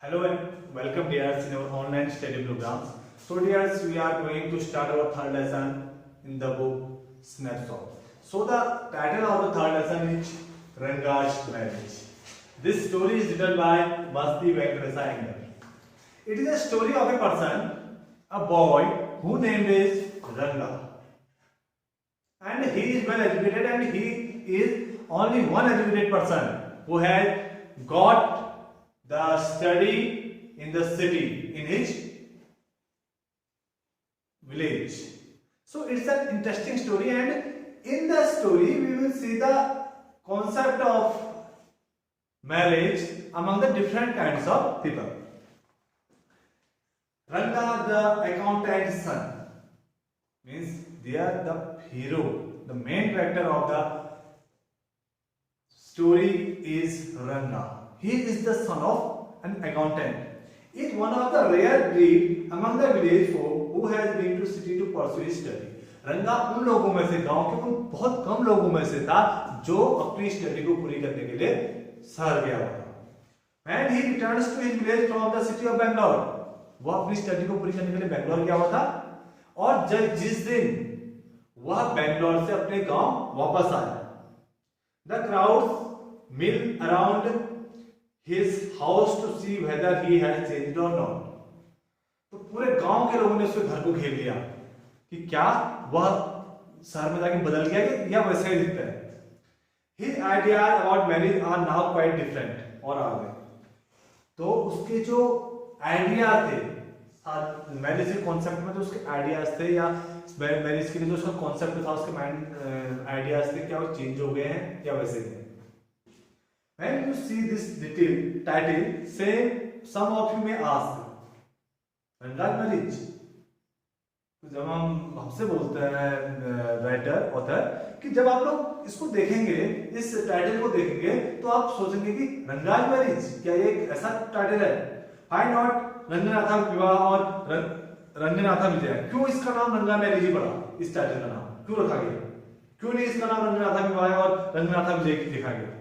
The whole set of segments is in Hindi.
Hello and welcome dears in our online study programs. So dears, we are going to start our third lesson in the book Snapshot. So the title of the third lesson is Ranga's Marriage. This story is written by Masti Venkatesa Iyengar. It is a story of a person, a boy who named is Ranga. And he is well educated and he is only one educated person who has got the study in the city, in his village. So it's an interesting story, and in the story we will see the concept of marriage among the different kinds of people. Ranga, the accountant's son, means they are the hero, the main character of the story is Ranga. He is the son of an accountant. He is one of the rare breed among the village folk who has been to city to pursue study. रंगा उन लोगों में से, गांव के उन बहुत कम लोगों में से था जो अपनी स्टडी को पूरी करने के लिए शहर गया हुआ था. When he returns to his village from the city of Bangalore, वह अपनी स्टडी को पूरी करने के लिए बेंगलोर गया हुआ था. और जिस दिन वह बेंगलोर से अपने गांव वापस आया, the crowds mill around his house to see whether he has changed or not. तो पूरे गांव के लोगों ने उसके घर को घेर लिया कि क्या वह शहर में जाके बदल गया या वैसे ही दिखता है. His ideas about marriage are now quite different, और आ गए तो उसके जो आइडिया थे मैरिज के कॉन्सेप्ट में, जो उसके आइडियाज थे या मैरिज के लिए जो उसका कॉन्सेप्ट था, उसके माइंड आइडियाज थे, क्या वो चेंज हो गए हैं या वैसे ही. When you see this title, say some of you may ask, Ranga's marriage. तो जब हमसे बोलते हैं राइटर ऑथर कि जब आप लोग इसको देखेंगे, इस टाइटल को देखेंगे, तो आप सोचेंगे कि रंगाज मैरिज, क्या ये एक ऐसा टाइटल है? Why not रंगनाथा विवाह और रंगनाथा विजय? क्यों इसका नाम रंगा मैरिज ही पड़ा? इस टाइटल का नाम क्यों रखा गया? क्यों नहीं इसका नाम रंगनाथा विवाह और रंगनाथा विजय लिखा गया?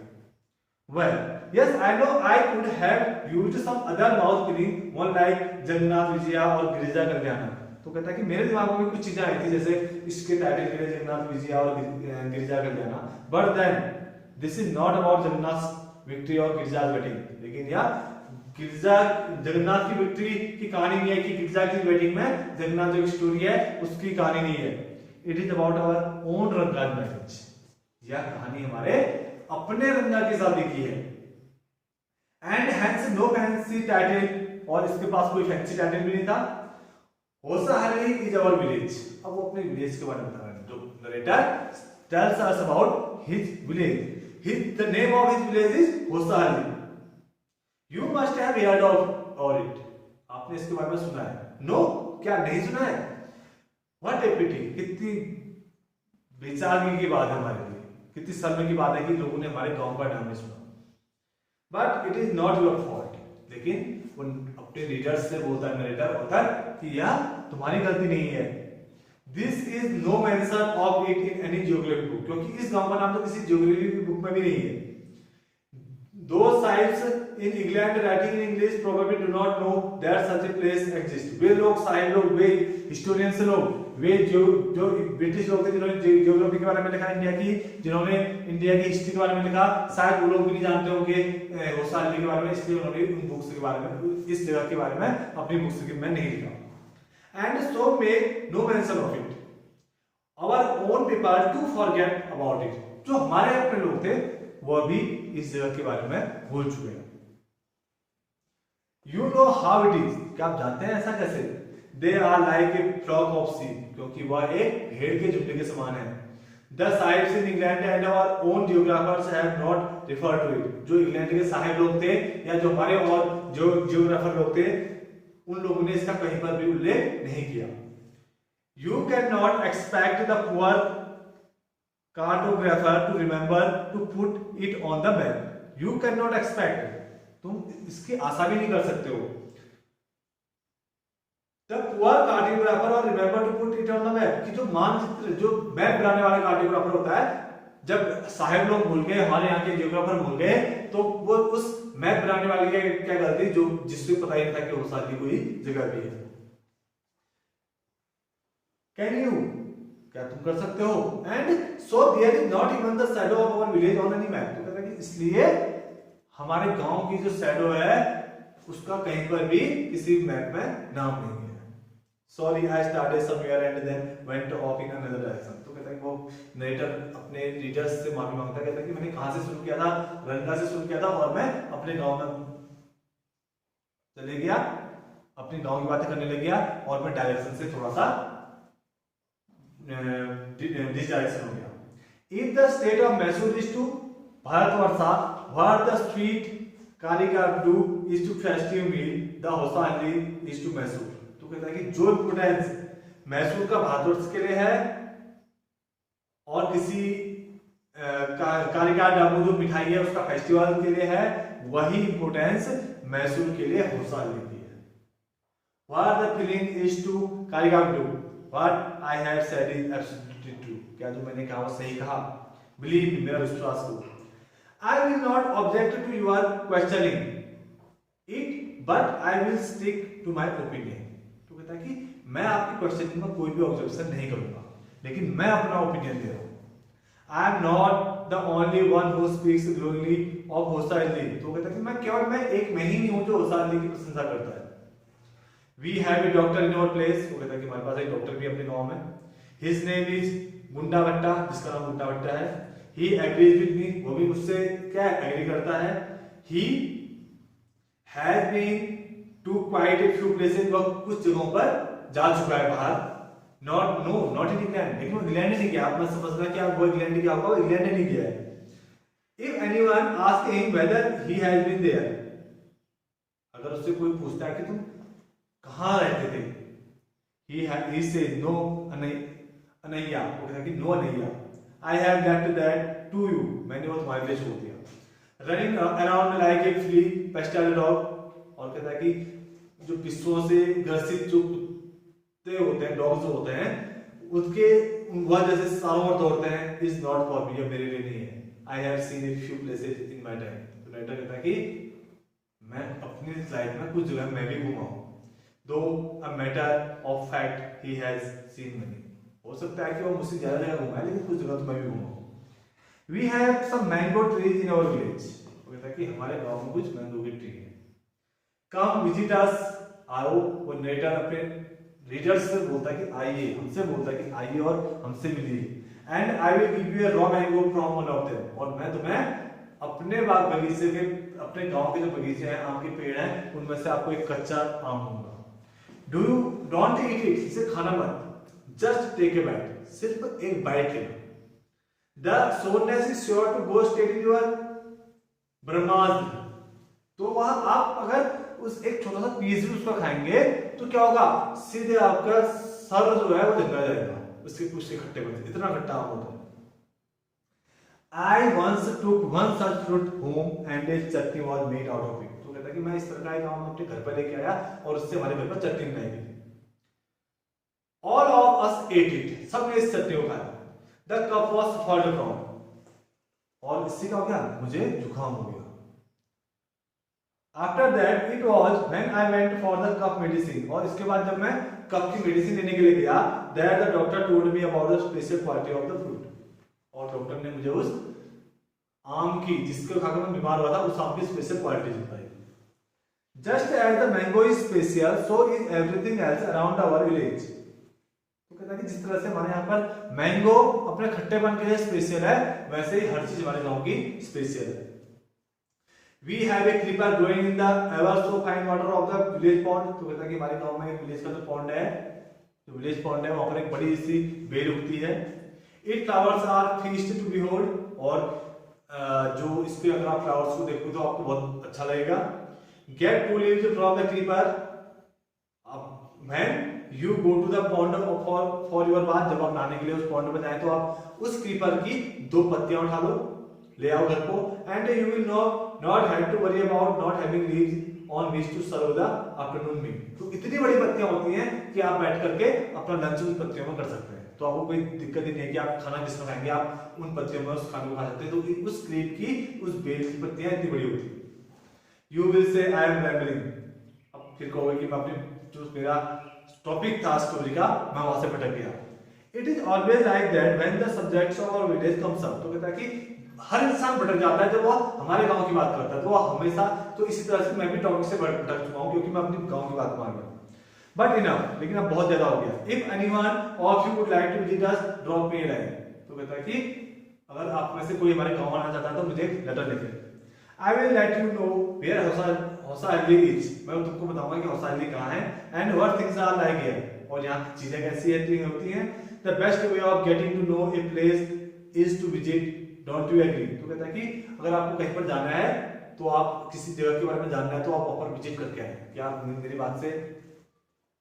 Well, yes, I know I could have used some other mouth feeling, one like Jagannath Vijaya और गिरिजा कल्याण. तो कहता है कि मेरे दिमाग में कुछ चीजें आई थी, जैसे इसके टाइटल के लिए जगन्नाथ विजया और गिरिजा कल्याण. But then this is not about Jagannath victory और गिरिजा वेडिंग. लेकिन यार गिरिजा जगन्नाथ की विक्ट्री की कहानी नहीं है कि गिरिजा की वेडिंग में जगन्नाथ जो स्टोरी है उसकी कहानी नहीं है. It is about our own Ranga's marriage. यह कहानी हमारे अपने रंगा की शादी की है. And hence no fancy title, और इसके पास कोई फैंसी टाइटल भी नहीं था. Hosahalli is our village. अब वो अपने विलेज के बारे में बता रहे हैं. जो narrator tells us about his village. The name of his village is Hosahalli. You must have heard of it. आपने इसके बारे में सुना है? नो, क्या नहीं सुना है? व्हाट ए पिटी. कितनी बेचारगी की बात है हमारे लिए, कितनी शर्म की बात है कि लोगों ने हमारे गांव का नाम नहीं सुना. But it is not your fault. लेकिन उन अपने रीडर्स से बोलता है नरेटर ऑथर कि यह तुम्हारी गलती नहीं है. This is no mention of it in any geography book. क्योंकि इस गांव का नाम तो किसी ज्योग्राफी की बुक में भी नहीं है. Those sahibs in England writing in English probably do not know that such a place exists. वे लोग साहिब लोग, वे हिस्टोरियंस लोग, वे जो ब्रिटिश लोग थे जिन्होंने ज्योग्राफी के बारे में लिखा, इंडिया की, जिन्होंने इंडिया की हिस्ट्री के बारे में लिखा, शायद वो लोग भी नहीं जानते होंगे होसाहली के बारे में. इसलिए उन्होंने उन बुक्स के बारे में, इस जगह के बारे में अपनी बुक्स में नहीं लिखा. And so make no mention of it. Our own people to forget about it. जो हमारे अपने लोग थे वह भी इस जगह के बारे में भूल चुके हैं. You know how it is. क्या आप जानते हैं ऐसा कैसे? They are like a flock of sheep. क्योंकि वह एक भेड़ के झुंड के समान है. The sahibs in England and our own geographers have not referred to it. जो इंग्लैंड के साहिब लोग थे या जो हमारे और जो जियोग्राफर लोग थे, उन लोगों ने इसका कहीं पर भी उल्लेख नहीं किया. You can not expect the poor cartographer to remember to put it on the map. You cannot expect. तुम इसकी आशा भी नहीं कर सकते हो. The poor cartographer or remember to put it on the map. कि जो मानचित्र, जो मैप बनाने वाला कार्टोग्राफर होता है, जब साहेब लोग भूल गए, हमारे यहाँ के जियोग्राफर भूल गए, तो वो उस मैप बनाने वाले की क्या गलती, जो जिससे पता ही नहीं था कि होसाली कोई जगह भी है। कैन यू, क्या तुम कर सकते हो? And so there is not even the shadow of our village on any map. तो कहता है कि इसलिए हमारे गांव की जो शैडो है उसका कहीं पर भी किसी मैप में नाम नहीं है। Sorry I started somewhere and then went off in another direction. तो कहता है कि वो नरेटर अपने रीडर्स से माफी मांगता है, कहता है कि मैंने कहां से शुरू किया था, रंगा से शुरू किया था और मैं अपने गांव में चले गया, अपने गांव की बातें करने लग गया और मैं डायरेक्शन से थोड़ा सा डिसडायरेक्शन हो गया। If the state of Mysore is to Bharatavarsha, what the street Kalikadu is to festive meal, the Hosahalli is to Mysore. तो कहता है कि जो इंपोर्टेंस मैसूर का भारतवर्ष के लिए है और किसी कालिकाडामू जो मिठाई है उसका फेस्टिवल के लिए है, वही इंपोर्टेंस मैसूर के लिए होसाली की है। What the feeling is to Kalikadu, what I have said is absolutely true. क्या जो मैंने कहा वो सही कहा? बिलीव मी, मेरा विश्वास करो। I will not object to your questioning it, but I will stick to my opinion। तो कहता है कि मैं आपकी क्वेश्चनिंग में कोई भी ऑब्जेक्शन नहीं करूंगा, लेकिन मैं अपना ओपिनियन दे रहा हूं। I am not the only one who speaks glowingly of Hosaili। तो कहता है कि मैं एक मैं ही नहीं हूं जो होसाली की प्रशंसा करता है। We have a doctor in our place। वो कहता है कि हमारे पास एक डॉक्टर भी अपने गांव में। His name is गुंडा भट्टा, जिसका नाम गुंडा भट्टा है। He agrees with me, वो भी मुझसे क्या एग्री करता है। He has been to quite a few places, वह कुछ जगहों पर जा चुका है बाहर। Not in England, लेकिन वो इंग्लैंड नहीं गया। आप मत समझना कि आप वो इंग्लैंड गया होगा, इंग्लैंड नहीं गया है। If anyone asks him whether he has been there, अगर उससे कोई पूछता है कि तुम कहाँ रहते थे, he says no अनैया, वो कहता है कि no अनैया। I have left that to you, मैंने वो तुम्हारे लिए छोड़ दिया। Running around like a flea pestilent dog, और कहता है कि जो पिस्सों से ग्रसित जो कुत्ते होते हैं, डॉग्स जो होते हैं, उसके वह जैसे सालों और दौड़ते हैं, is not for me, मेरे लिए नहीं है। I have seen a few places in my time। तो राइटर कहता है कि मैं अपनी लाइफ में कुछ जगह मैं भी घूमा हूँ। Though a matter of fact he has seen many। हो सकता है कि वो मुझसे ज्यादा जगह घूमा है, लेकिन कुछ जगह तो मैं भी घूमा हूं। We have some mango trees in our village। वो कहता है कि हमारे गांव में कुछ मैंगो की ट्री है। Come visit us, आओ। वो नरेटर अपने रीडर्स से बोलता है कि आइए, हमसे बोलता है कि आइए और हमसे मिलिए। And I will give you a raw mango from one of them। और मैं तुम्हें अपने बाग बगीचे के, अपने गांव के जो बगीचे हैं, आम के पेड़ हैं, उनमें से आपको एक कच्चा आम दूंगा। Don't eat it, इसे खाना मत। Just take a bite, सिर्फ एक बाइट लेना। The soreness is sure to go straight in your ब्रह्मास्त्र। तो वहां आप अगर उस एक छोटा सा पीस भी उसका खाएंगे तो क्या होगा, सीधे आपका सर जो है वो जंगा जाएगा उसके कुछ खट्टे बनते, इतना खट्टा आम होता है। I once took one such fruit home and a chutney was made out of it। तो कहता है कि मैं इस तरह का एक आम अपने घर पर लेके आया और उससे हमारे घर पर चटनी बनाई गई। All of us ate it, सबने इस चटनी को खाया। The cup was suffered from, और इससे क्या हो गया, मुझे जुकाम हो गया। After that it was when I went for the cup medicine, और इसके बाद जब मैं कप की मेडिसिन लेने के लिए गया, there the doctor told me about the special quality of the fruit। और डॉक्टर ने मुझे उस आम की, जिसको खाकर मैं बीमार हुआ था, उस आम की स्पेशल क्वालिटी बताई। Just as the mango is special, so is everything else around our village। तो कहता है कि जिस तरह से हमारे यहाँ पर मैंगो अपने खट्टेपन के लिए स्पेशल है, वैसे ही हर चीज हमारे गांव की स्पेशल है। We have a creeper growing in the ever so fine water of the village pond। तो कहता है कि हमारे गांव में एक विलेज का जो पॉन्ड है, जो विलेज पॉन्ड है, वहां पर एक बड़ी सी बेल उगती है। Its flowers are feast to behold, और जो इसके अगर आप फ्लावर्स को देखो तो आपको बहुत अच्छा लगेगा। Get two leaves from the creeper when you go to the pond for your bath। जब आप नहाने के लिए उस पॉन्ड में जाए तो आप उस क्रीपर की 2 पत्तियां उठा लो, ले आओ घर को। And you will not have to worry about not having leaves on which to serve the afternoon meal। तो इतनी बड़ी पत्तियां होती हैं कि आप बैठ करके अपना लंच उन पत्तियों में कर सकते हैं। तो आपको कोई दिक्कत ही नहीं है कि आप खाना किसमें खाएंगे, आप उन पत्तियों में उस खाने को खा सकते हैं। तो उस क्रीप की, उस बेल की पत्तियां इतनी बड़ी होती है। You will say I am rambling, अब फिर कहोगे कि मैं अपने जो मेरा टॉपिक था स्टोरी का, मैं वहां से भटक गया। It is always like that when the subjects of our village comes up, तो कहता है कि हर इंसान भटक जाता है जब वो हमारे गांव की बात करता है, तो वो हमेशा, तो इसी तरह से मैं भी टॉपिक से भटक चुका हूं क्योंकि मैं अपने गांव की बात मान गया। बट इनफ, लेकिन अब बहुत ज्यादा हो गया। If anyone of you would like to visit us, drop me a line, तो कहता है कि अगर आप में से कोई हमारे गांव आना चाहता है तो मुझे लेटर लिखे। I will let you know where Hosahalli is, मैं तुमको बताऊंगा कि हौसा हल्दी कहां है, and what things are like here, और यहां चीजें कैसी होती हैं। The best way of getting to know a place is to visit, don't you agree, तो कहता है कि अगर आपको कहीं पर जाना है तो आप किसी जगह के बारे में जानना है तो आप वहां पर विजिट करके आए। क्या आप मेरी बात से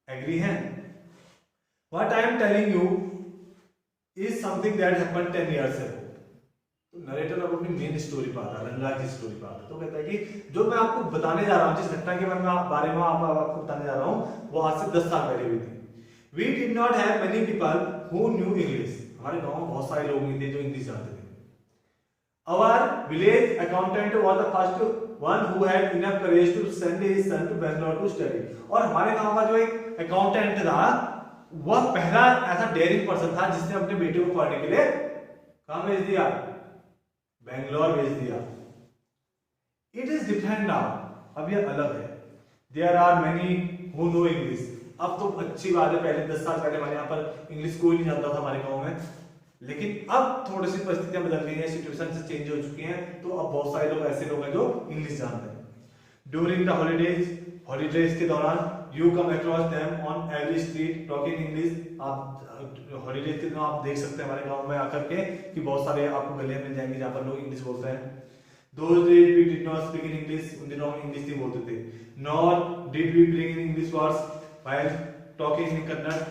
एग्री हैं? What I am telling you is something that happened 10 years ago, तो नरेटर अब अपनी मेन स्टोरी पर आता है, रंगा की स्टोरी पर आता है। तो कहता है कि जो मैं आपको बताने जा रहा हूं, जिस घटना के बारे में आपको बताने जा रहा हूं, वो आज से 10 साल पहले हुई थी। We did not have many people who knew English, हमारे गांव में बहुत सारे लोग नहीं थे जो इंग्लिश जानते थे। Our village accountant was the first one who had enough courage to send his son to Bangalore to study, और हमारे गांव का जो एक अकाउंटेंट था वह पहला ऐसा डेयरिंग पर्सन था जिसने अपने बेटे को पढ़ने के लिए कहां भेज दिया, बेंगलोर भेज दिया। इट इज डिफरेंट नाउ, अब यह अलग है। There are many who know English, अब तो अच्छी बात है, पहले 10 साल पहले हमारे यहाँ पर इंग्लिश कोई नहीं जानता था हमारे गाँव में, लेकिन अब थोड़ी सी परिस्थितियां बदल गई हैं, सिचुएशन से चेंज हो चुकी हैं, तो अब बहुत सारे लोग ऐसे लोग हैं जो इंग्लिश जानते हैं। ड्यूरिंग द हॉलीडेज के दौरान you come across them on every street talking English, आप हॉलीडेज के दिनों आप देख सकते हैं हमारे गांव में आकर के कि बहुत सारे आपको गलियां मिल जाएंगी जहां पर लोग इंग्लिश बोलते हैं। Those days we did not speak in English, उन दिनों हम इंग्लिश नहीं बोलते थे। Nor did we bring in English words while talking in Kannada,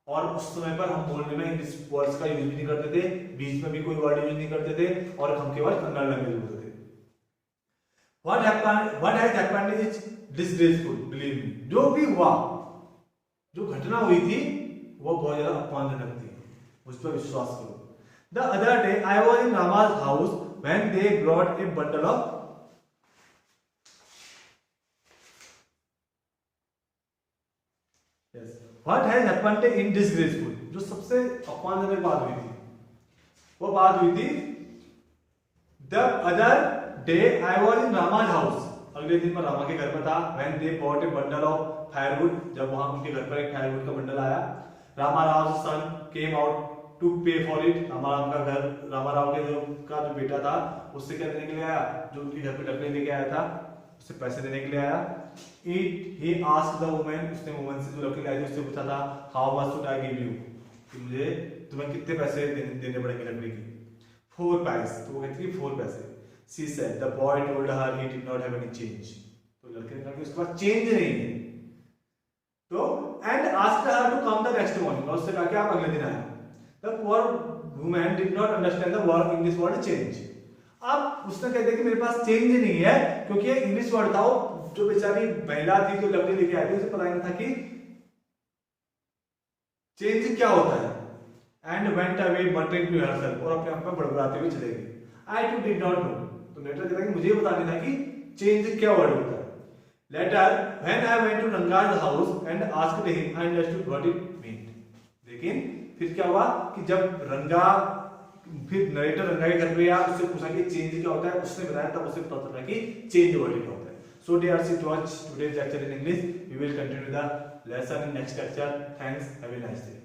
और उस समय पर हम बोलने में इंग्लिश वर्ड्स का यूज भी नहीं करते थे, बीच में भी कोई वर्ड यूज नहीं करते थे, और हम केवल कन्नड़ लैंग्वेज बोलते थे। What has happened is disgraceful, believe me, जो भी हुआ, जो घटना हुई थी वो बहुत ज्यादा अपमानजनक थी, उस पर विश्वास करो। The other day I was in Rama's house when they brought a bundle of What has happened in disgraceful, जो सबसे अपमानजनक बात हुई थी, वो बात हुई थी The other day I was in Rama's house, अगले दिन मैं रामा के घर पर था। When they bought a bundle of firewood, जब वहां उनके घर पर एक फायरवुड का बंडल आया। Rama Raw's son came out to pay for it, Rama Rao के जो बेटा था उससे क्या देने के लिए आया, जो उनके घर पे लकड़ी लेके आया था उससे पैसे देने के लिए आया। He asked the woman, उसने वुमन से जो लकड़ी लाई थी उससे पूछा था how much should I give you, कि मुझे तुम्हें कितने पैसे देने पड़ेंगे लकड़ी की। 4 पैसे, तो वो कहती है 4 पैसे। She said the boy told her he did not have any change, तो लड़के ने कहा कि उसके पास चेंज नहीं है, तो and asked her to come the next morning, और उससे कहा कि आप अगले दिन आए। The poor woman did not understand the word English word change, अब उसने कह दिया कि मेरे पास चेंज नहीं है, क्योंकि ये इंग्लिश वर्ड था, वो जो बेचारी महिला थी जो लकड़ी लेके आई थी उसे पता नहीं था कि चेंज क्या होता है। And went away muttering to herself, और अपने आप में बड़बड़ाते हुए चले गई। I too did not know, तो लेटर कहता है कि मुझे बता नहीं था कि चेंज क्या वर्ड होता है। Later when I went to रंगा's house and asked him I understood what it meant, लेकिन फिर क्या हुआ कि जब रंगा, फिर नरेटर रंगा के घर पे आया, उससे पूछा कि चेंज क्या होता है, उसने बताया, तब उसे पता चला कि चेंज वर्ड क्या होता है। So dear, it was today's lecture in English. We will continue the lesson in next lecture. Thanks. Have a nice day.